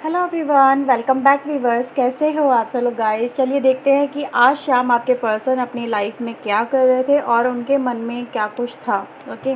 Hello everyone, welcome back viewers. कैसे हो आप सब लोग गाइस। चलिए देखते हैं कि आज शाम आपके पर्सन अपनी लाइफ में क्या कर रहे थे और उनके मन में क्या कुछ था। ओके,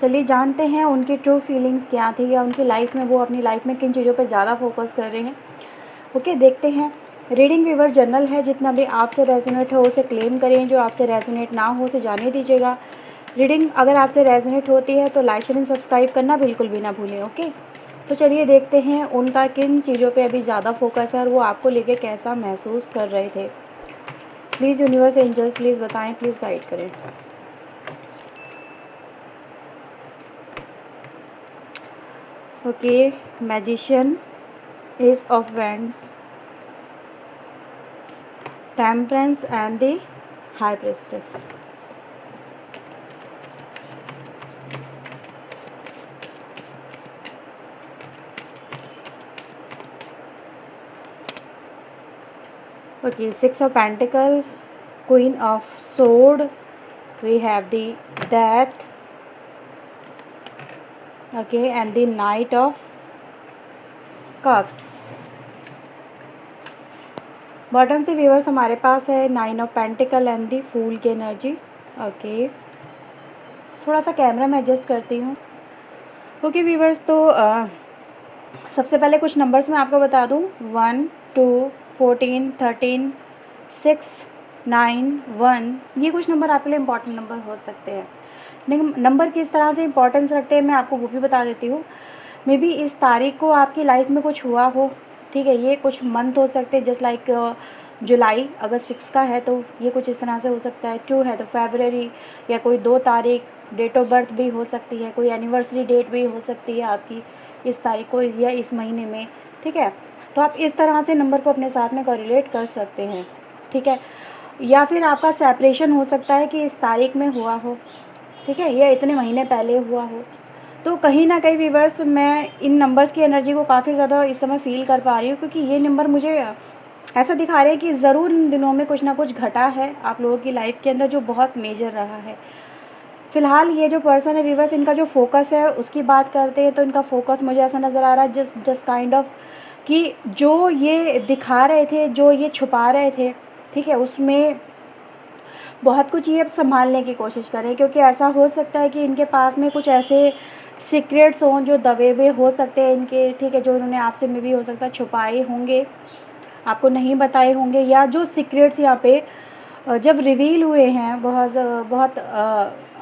चलिए जानते हैं उनकी ट्रू फीलिंग्स क्या थी या उनकी लाइफ में वो अपनी लाइफ में किन चीज़ों पर ज़्यादा फोकस कर रहे हैं। ओके, देखते हैं। रीडिंग व्यूवर जनरल है, जितना भी आपसे रेजोनेट हो उसे क्लेम करें, जो आपसे रेजोनेट ना हो उसे जाने दीजिएगा। रीडिंग अगर आपसे रेजोनेट होती है तो लाइक शेयर एंड सब्सक्राइब करना बिल्कुल भी ना भूलें। ओके, तो चलिए देखते हैं उनका किन चीज़ों पे अभी ज़्यादा फोकस है और वो आपको लेके कैसा महसूस कर रहे थे। प्लीज़ यूनिवर्स एंजल्स प्लीज़ बताएं, प्लीज़ गाइड करें। Okay, magician, S of wands, temperance and the high priestess. Okay, Six of Pentacle, Queen of Sword, we have the Death, okay, and the Knight of Cups. Bottom से viewers हमारे पास है nine of pentacle and the fool की एनर्जी। Okay, थोड़ा सा camera मैं adjust करती हूँ। ओके व्यूवर्स, तो सबसे पहले कुछ नंबर्स मैं आपको बता दूँ। 1, 2, 14, 13, 6, 9, 1, ये कुछ नंबर आपके लिए इम्पॉर्टेंट नंबर हो सकते हैं। नंबर किस तरह से इंपॉर्टेंस रखते हैं मैं आपको वो भी बता देती हूँ। मे बी इस तारीख को आपकी लाइफ में कुछ हुआ हो, ठीक है। ये कुछ मंथ हो सकते हैं, जस्ट लाइक जुलाई, अगर 6 का है तो ये कुछ इस तरह से हो सकता है। 2 है तो फरवरी, या कोई 2 तारीख, डेट ऑफ बर्थ भी हो सकती है, कोई एनिवर्सरी डेट भी हो सकती है आपकी इस तारीख को या इस महीने में, ठीक है। तो आप इस तरह से नंबर को अपने साथ में कोरिलेट कर सकते हैं, ठीक है। या फिर आपका सेपरेशन हो सकता है कि इस तारीख में हुआ हो, ठीक है, या इतने महीने पहले हुआ हो। तो कहीं ना कहीं व्यूवर्स मैं इन नंबर्स की एनर्जी को काफ़ी ज़्यादा इस समय फील कर पा रही हूँ, क्योंकि ये नंबर मुझे ऐसा दिखा रहे हैं कि ज़रूर इन दिनों में कुछ ना कुछ घटा है आप लोगों की लाइफ के अंदर जो बहुत मेजर रहा है। फ़िलहाल ये जो पर्सन है व्यूवर्स, इनका जो फोकस है उसकी बात करते हैं तो इनका फोकस मुझे ऐसा नज़र आ रहा है जस्ट काइंड ऑफ कि जो ये दिखा रहे थे, जो ये छुपा रहे थे, ठीक है, उसमें बहुत कुछ ये अब संभालने की कोशिश करें, क्योंकि ऐसा हो सकता है कि इनके पास में कुछ ऐसे सीक्रेट्स हों जो दबे हुए हो सकते हैं इनके, ठीक है, जो इन्होंने आपसे में भी हो सकता है छुपाए होंगे, आपको नहीं बताए होंगे, या जो सीक्रेट्स यहाँ पे जब रिवील हुए हैं बहुत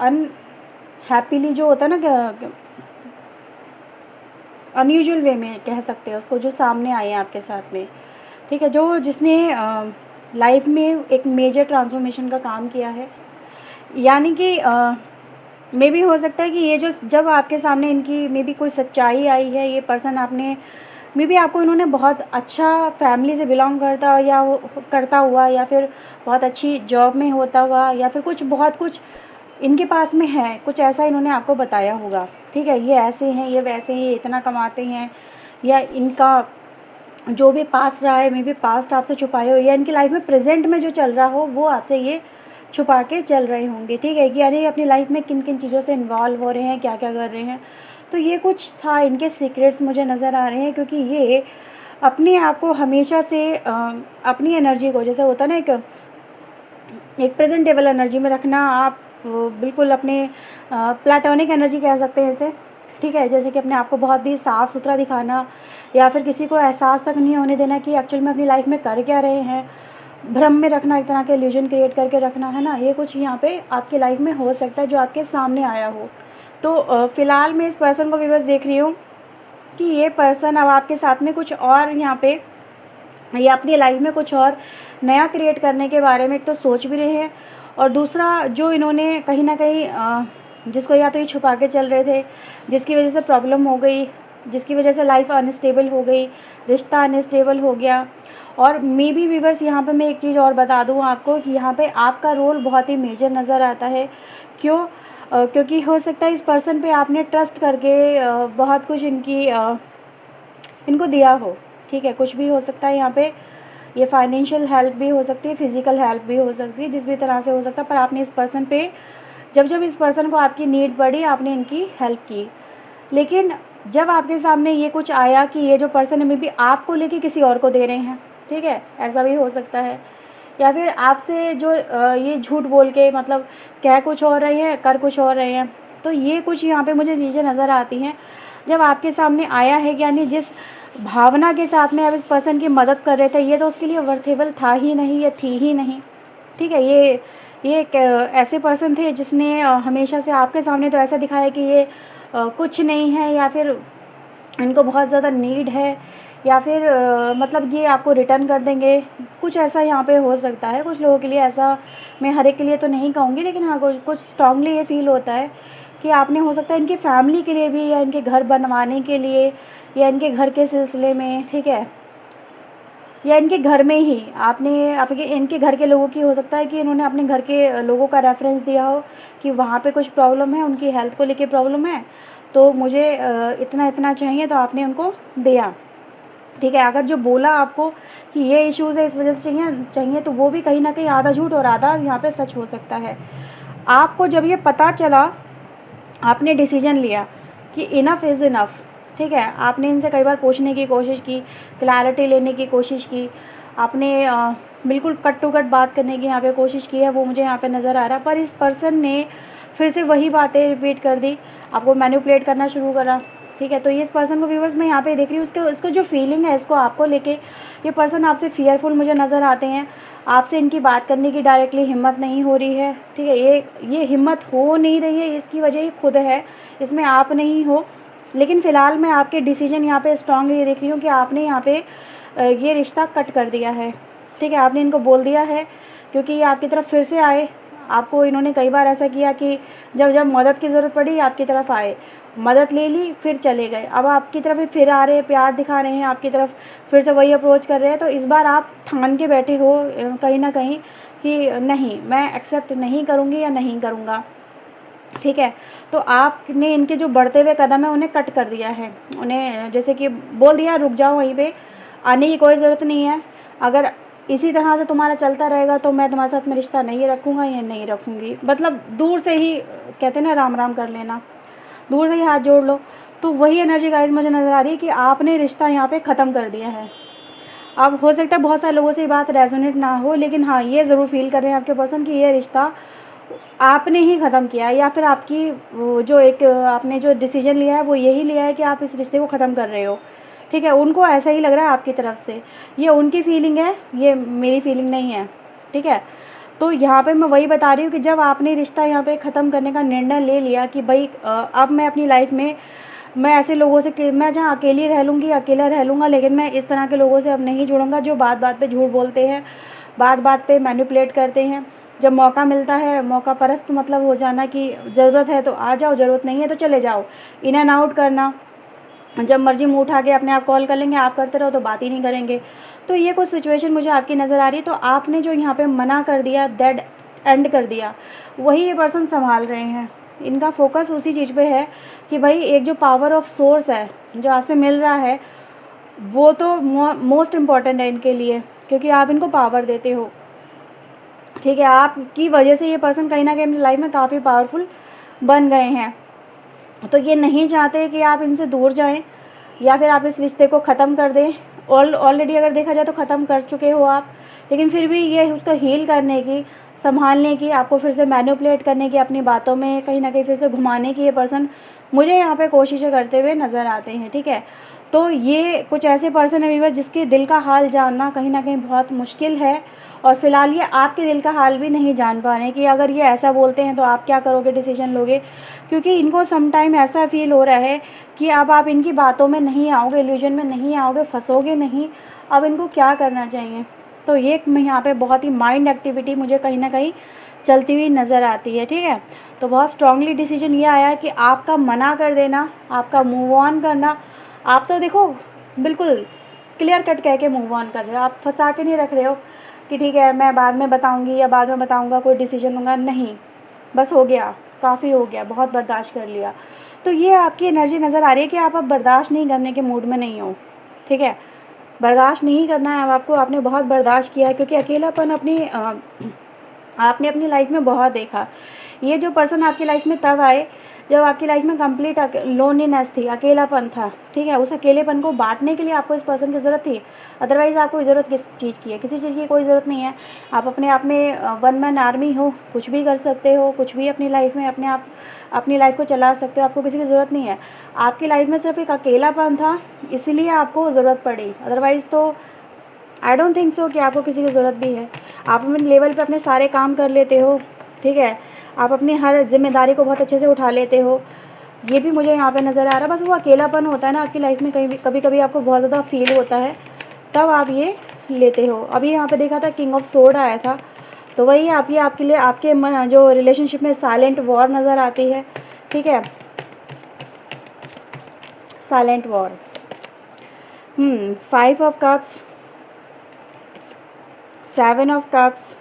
अनहैप्पीली, जो होता है ना अनयूजुअल वे में कह सकते हैं उसको, जो सामने आए हैं आपके साथ में, ठीक है, जो जिसने लाइफ में एक मेजर ट्रांसफॉर्मेशन का काम किया है। यानी कि मे भी हो सकता है कि ये जो जब आपके सामने इनकी मे बी कोई सच्चाई आई है, ये पर्सन आपने मे बी आपको इन्होंने बहुत अच्छा फैमिली से बिलोंग करता हुआ, या फिर बहुत अच्छी जॉब में होता हुआ, या फिर बहुत कुछ इनके पास में है, कुछ ऐसा इन्होंने आपको बताया होगा, ठीक है। ये ऐसे हैं, ये वैसे हैं, ये इतना कमाते हैं, या इनका जो भी पास्ट रहा है मे बी पास्ट आपसे छुपाए हो, या इनकी लाइफ में प्रेजेंट में जो चल रहा हो वो आपसे ये छुपा के चल रहे होंगे, ठीक है। कि यानी अपनी लाइफ में किन किन चीज़ों से इन्वॉल्व हो रहे हैं, क्या क्या कर रहे हैं। तो ये कुछ था इनके सीक्रेट्स मुझे नज़र आ रहे हैं, क्योंकि ये अपने आप को हमेशा से अपनी एनर्जी को, जैसे होता ना एक प्रेजेंटेबल एनर्जी में रखना, आप बिल्कुल अपने प्लेटोनिक एनर्जी कह सकते हैं इसे, ठीक है। जैसे कि अपने आप को बहुत ही साफ़ सुथरा दिखाना, या फिर किसी को एहसास तक नहीं होने देना कि एक्चुअल में अपनी लाइफ में कर क्या रहे हैं, भ्रम में रखना, एक तरह के इल्यूजन क्रिएट करके रखना, है ना। ये कुछ यहाँ पे आपकी लाइफ में हो सकता है जो आपके सामने आया हो। तो फ़िलहाल मैं इस पर्सन को व्यूअर्स देख रही हूँ कि ये पर्सन अब आपके साथ में कुछ और यहाँ पे ये अपनी लाइफ में कुछ और नया क्रिएट करने के बारे में एक तो सोच भी रहे हैं, और दूसरा जो इन्होंने कहीं ना कहीं जिसको या तो ये छुपा के चल रहे थे, जिसकी वजह से प्रॉब्लम हो गई, जिसकी वजह से लाइफ अनस्टेबल हो गई, रिश्ता अनस्टेबल हो गया। और मे बी व्यूअर्स यहाँ पे मैं एक चीज़ और बता दूँ आपको कि यहाँ पे आपका रोल बहुत ही मेजर नज़र आता है। क्यों? क्योंकि हो सकता है इस पर्सन पे आपने ट्रस्ट करके बहुत कुछ इनको दिया हो, ठीक है। कुछ भी हो सकता है यहाँ पे, ये फाइनेंशियल हेल्प भी हो सकती है, फिजिकल हेल्प भी हो सकती है, जिस भी तरह से हो सकता है, पर आपने इस पर्सन पे जब इस पर्सन को आपकी नीड पड़ी आपने इनकी हेल्प की। लेकिन जब आपके सामने ये कुछ आया कि ये जो पर्सन है मे बी आपको लेके किसी और को दे रहे हैं, ठीक है, ऐसा भी हो सकता है। या फिर आपसे जो ये झूठ बोल के मतलब कह कुछ और रहे हैं, कर कुछ और रहे हैं। तो ये कुछ यहाँ पे मुझे चीज़ें नज़र आती हैं जब आपके सामने आया है, यानी जिस भावना के साथ में आप इस पर्सन की मदद कर रहे थे, ये तो उसके लिए वर्थेबल था ही नहीं, ये थी ही नहीं, ठीक है। ये एक ऐसे पर्सन थे जिसने हमेशा से आपके सामने तो ऐसा दिखाया कि ये कुछ नहीं है, या फिर इनको बहुत ज़्यादा नीड है, या फिर मतलब ये आपको रिटर्न कर देंगे, कुछ ऐसा यहाँ पे हो सकता है। कुछ लोगों के लिए ऐसा, मैं हर एक के लिए तो नहीं कहूँगी, लेकिन हाँ कुछ स्ट्रांगली ये फील होता है कि आपने हो सकता है इनकी फैमिली के लिए भी, या इनके घर बनवाने के लिए, या इनके घर के सिलसिले में, ठीक है, या इनके घर में ही आपने आपके इनके घर के लोगों की हो सकता है कि इन्होंने अपने घर के लोगों का रेफरेंस दिया हो कि वहाँ पे कुछ प्रॉब्लम है, उनकी हेल्थ को लेके प्रॉब्लम है, तो मुझे इतना इतना चाहिए, तो आपने उनको दिया, ठीक है। अगर जो बोला आपको कि ये इश्यूज़ है इस वजह से चाहिए तो वो भी कहीं ना कहीं आधा झूठ और आधा यहाँ पे सच हो सकता है। आपको जब ये पता चला, आपने डिसीजन लिया कि इनफ इज़ इनफ, ठीक है। आपने इनसे कई बार पूछने की कोशिश की, क्लैरिटी लेने की कोशिश की, आपने बिल्कुल कट टू कट बात करने की यहाँ पे कोशिश की है, वो मुझे यहाँ पे नज़र आ रहा। पर इस पर्सन ने फिर से वही बातें रिपीट कर दी, आपको मैनिपुलेट करना शुरू करा, ठीक है। तो इस पर्सन को व्यूवर्स मैं यहाँ पे देख रही हूँ, उसको जो फीलिंग है इसको आपको लेके, ये पर्सन आपसे फियरफुल मुझे नज़र आते हैं। आपसे इनकी बात करने की डायरेक्टली हिम्मत नहीं हो रही है, ठीक है। ये हिम्मत हो नहीं रही है, इसकी वजह ही खुद है, इसमें आप नहीं हो। लेकिन फ़िलहाल मैं आपके डिसीजन यहाँ पे स्ट्रांगली ये देख रही हूँ कि आपने यहाँ पे ये रिश्ता कट कर दिया है, ठीक है। आपने इनको बोल दिया है, क्योंकि ये आपकी तरफ फिर से आए। आपको इन्होंने कई बार ऐसा किया कि जब जब मदद की ज़रूरत पड़ी आपकी तरफ आए, मदद ले ली, फिर चले गए। अब आपकी तरफ ही फिर आ रहे हैं, प्यार दिखा रहे हैं, आपकी तरफ फिर से वही अप्रोच कर रहे हैं। तो इस बार आप ठान के बैठे हो कहीं ना कहीं कि नहीं, मैं एक्सेप्ट नहीं करूँगी या नहीं करूँगा, ठीक है। तो आपने इनके जो बढ़ते हुए कदम है उन्हें कट कर दिया है, उन्हें जैसे कि बोल दिया रुक जाओ, वहीं पे आने की कोई ज़रूरत नहीं है। अगर इसी तरह से तुम्हारा चलता रहेगा तो मैं तुम्हारे साथ में रिश्ता नहीं रखूँगा या नहीं रखूँगी, मतलब दूर से ही कहते हैं ना, राम राम कर लेना, दूर से ही हाथ जोड़ लो। तो वही एनर्जी गाइस मुझे नज़र आ रही है कि आपने रिश्ता यहाँ पे ख़त्म कर दिया है। अब हो सकता है बहुत सारे लोगों से ये बात रेजोनेट ना हो, लेकिन हाँ ये ज़रूर फील कर रहे हैं आपके पर्सन कि ये रिश्ता आपने ही ख़त्म किया है, या फिर आपकी जो एक आपने जो डिसीजन लिया है वो यही लिया है कि आप इस रिश्ते को ख़त्म कर रहे हो, ठीक है। उनको ऐसा ही लग रहा है आपकी तरफ से, ये उनकी फीलिंग है, ये मेरी फीलिंग नहीं है, ठीक है। तो यहाँ पे मैं वही बता रही हूँ कि जब आपने रिश्ता यहाँ पे ख़त्म करने का निर्णय ले लिया कि भाई अब मैं अपनी लाइफ में मैं ऐसे लोगों से मैं जहाँ अकेली रह लूँगी, अकेला रह लूँगा, लेकिन मैं इस तरह के लोगों से अब नहीं जुड़ूँगा जो बात बात पे झूठ बोलते हैं, बात बात पे मैनिपुलेट करते हैं। जब मौका मिलता है, मौका परस्त मतलब हो जाना कि ज़रूरत है तो आ जाओ, ज़रूरत नहीं है तो चले जाओ, इन एंड आउट करना, जब मर्जी मुँह उठा के अपने आप कॉल कर लेंगे, आप करते रहो तो बात ही नहीं करेंगे। तो ये कुछ सिचुएशन मुझे आपकी नज़र आ रही है। तो आपने जो यहाँ पे मना कर दिया, डेड एंड कर दिया, वही ये पर्सन संभाल रहे हैं। इनका फोकस उसी चीज़ पे है कि भाई एक जो पावर ऑफ सोर्स है जो आपसे मिल रहा है वो तो मोस्ट इम्पॉर्टेंट है इनके लिए, क्योंकि आप इनको पावर देते हो, ठीक है। आपकी वजह से ये पर्सन कहीं ना कहीं अपनी लाइफ में काफ़ी पावरफुल बन गए हैं। तो ये नहीं चाहते कि आप इनसे दूर जाएं या फिर आप इस रिश्ते को ख़त्म कर दें। ऑलरेडी अगर देखा जाए तो ख़त्म कर चुके हो आप, लेकिन फिर भी ये उसको हील करने की, संभालने की, आपको फिर से मैनिपुलेट करने की, अपनी बातों में कहीं ना कहीं फिर से घुमाने की ये पर्सन मुझे यहाँ पे कोशिशें करते हुए नज़र आते हैं, ठीक है। तो ये कुछ ऐसे पर्सन है व्यूअर्स जिसके दिल का हाल जानना कहीं ना कहीं बहुत मुश्किल है, और फिलहाल ये आपके दिल का हाल भी नहीं जान पा रहे कि अगर ये ऐसा बोलते हैं तो आप क्या करोगे, डिसीजन लोगे, क्योंकि इनको सम टाइम ऐसा फील हो रहा है कि अब आप इनकी बातों में नहीं आओगे, इल्यूजन में नहीं आओगे, फंसोगे नहीं, अब इनको क्या करना चाहिए। तो ये यहाँ पे बहुत ही माइंड एक्टिविटी मुझे कहीं ना कहीं चलती हुई नज़र आती है, ठीक है। तो बहुत स्ट्रांगली डिसीजन ये आया है कि आपका मना कर देना, आपका मूव ऑन करना। आप तो देखो बिल्कुल क्लियर कट कह के मूव ऑन कर रहे हो, आप फंसा के नहीं रख रहे हो कि ठीक है मैं बाद में बताऊंगी या बाद में बताऊंगा, कोई डिसीजन लूँगा, नहीं, बस हो गया, काफ़ी हो गया, बहुत बर्दाश्त कर लिया। तो ये आपकी एनर्जी नज़र आ रही है कि आप अब बर्दाश्त नहीं करने के मूड में नहीं हो, ठीक है। बर्दाश्त नहीं करना है अब आपको, आपने बहुत बर्दाश्त किया है, क्योंकि अकेलापन आपने अपनी लाइफ में बहुत देखा। ये जो पर्सन आपकी लाइफ में तब आए जब आपकी लाइफ में कंप्लीट लोनलीनेस थी, अकेलापन था, ठीक है, उस अकेलेपन को बांटने के लिए आपको इस पर्सन की ज़रूरत थी। अदरवाइज़ आपको ज़रूरत किस चीज़ की है? किसी चीज़ की कोई ज़रूरत नहीं है। आप अपने आप में वन मैन आर्मी हो, कुछ भी कर सकते हो, कुछ भी अपनी लाइफ में अपने आप अपनी लाइफ को चला सकते हो, आपको किसी की ज़रूरत नहीं है। आपकी लाइफ में सिर्फ एक अकेलापन था, इसीलिए आपको ज़रूरत पड़ी। अदरवाइज़ तो आई डोंट थिंक सो कि आपको किसी की ज़रूरत भी है। आप अपने लेवल पे अपने सारे काम कर लेते हो, ठीक है, आप अपनी हर जिम्मेदारी को बहुत अच्छे से उठा लेते हो। ये भी मुझे यहाँ पे नज़र आ रहा है। बस वो अकेलापन होता है ना आपकी लाइफ में, कभी कभी आपको बहुत ज़्यादा फील होता है, तब आप ये लेते हो। अभी यहाँ पे देखा था किंग ऑफ सोर्ड आया था, तो वही आपके लिए आपके जो रिलेशनशिप में साइलेंट वॉर नज़र आती है, ठीक है, silent war. 5 of cups, 7 of cups,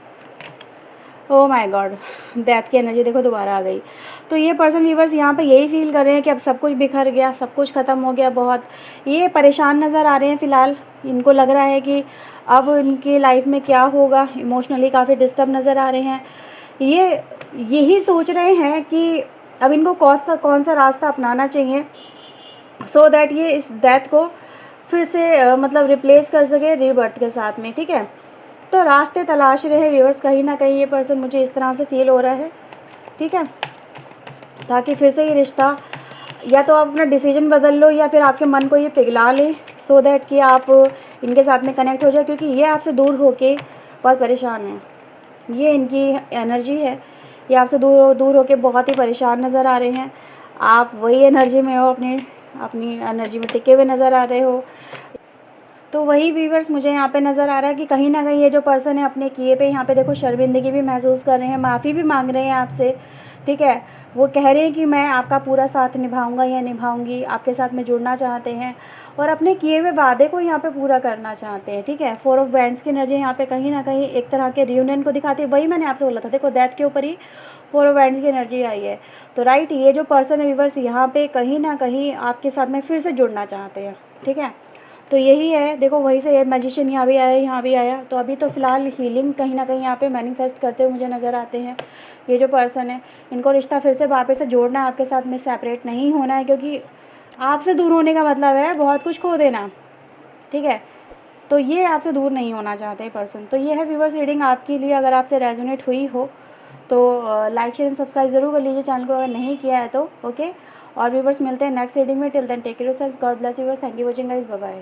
oh my God, death की एनर्जी देखो दोबारा आ गई। तो ये पर्सन व्यूवर्स यहाँ पे यही फील कर रहे हैं कि अब सब कुछ बिखर गया, सब कुछ ख़त्म हो गया। बहुत ये परेशान नज़र आ रहे हैं फ़िलहाल। इनको लग रहा है कि अब इनकी लाइफ में क्या होगा, इमोशनली काफ़ी डिस्टर्ब नज़र आ रहे हैं। ये यही सोच रहे हैं कि अब इनको कौन सा रास्ता अपनाना चाहिए, सो दैट ये इस डेथ को फिर से मतलब रिप्लेस कर सके रीबर्थ के साथ में, ठीक है। तो रास्ते तलाश रहे हैं व्यूअर्स, कहीं ना कहीं ये पर्सन, मुझे इस तरह से फील हो रहा है, ठीक है, ताकि फिर से ये रिश्ता, या तो आप अपना डिसीजन बदल लो या फिर आपके मन को ये पिघला ले, सो दैट कि आप इनके साथ में कनेक्ट हो जाए, क्योंकि ये आपसे दूर होके बहुत परेशान है। ये इनकी एनर्जी है, ये आपसे दूर होके बहुत ही परेशान नज़र आ रहे हैं। आप वही एनर्जी में हो, अपनी एनर्जी में टिके हुए नज़र आ रहे हो। तो वही व्यूवर्स मुझे यहाँ पे नज़र आ रहा है कि कहीं ना कहीं ये जो पर्सन है अपने किए पे यहाँ पे देखो शर्मिंदगी भी महसूस कर रहे हैं, माफ़ी भी मांग रहे हैं आपसे, ठीक है। वो कह रहे हैं कि मैं आपका पूरा साथ निभाऊंगा या निभाऊंगी, आपके साथ में जुड़ना चाहते हैं और अपने किए हुए वादे को यहाँ पे पूरा करना चाहते हैं, ठीक है। 4 ऑफ वैंड्स की एनर्जी यहाँ पे कहीं ना कहीं एक तरह के रियूनियन को दिखाती है। वही मैंने आपसे बोला था, देखो डेथ के ऊपर ही 4 ऑफ वैंड्स की एनर्जी आई है। तो राइट, ये जो पर्सन है व्यूवर्स यहाँ पे कहीं ना कहीं आपके साथ में फिर से जुड़ना चाहते हैं, ठीक है। तो यही है, देखो वहीं से ये मैजिशियन यहाँ भी आया, यहाँ भी आया। तो अभी तो फ़िलहाल हीलिंग कहीं ना कहीं यहाँ पे मैनिफेस्ट करते हुए मुझे नज़र आते हैं। ये जो पर्सन है, इनको रिश्ता फिर से वापस से जोड़ना है, आपके साथ में सेपरेट नहीं होना है, क्योंकि आपसे दूर होने का मतलब है बहुत कुछ खो देना, ठीक है। तो ये आपसे दूर नहीं होना चाहते पर्सन। तो ये है व्यूअर्स रीडिंग आपके लिए। अगर आपसे रेजोनेट हुई हो तो लाइक शेयर सब्सक्राइब जरूर कर लीजिए चैनल को, अगर नहीं किया है तो, ओके। और व्यूअर्स मिलते हैं नेक्स्ट रीडिंग में। Till then take care yourself, God bless you, thank you watching guys, bye bye.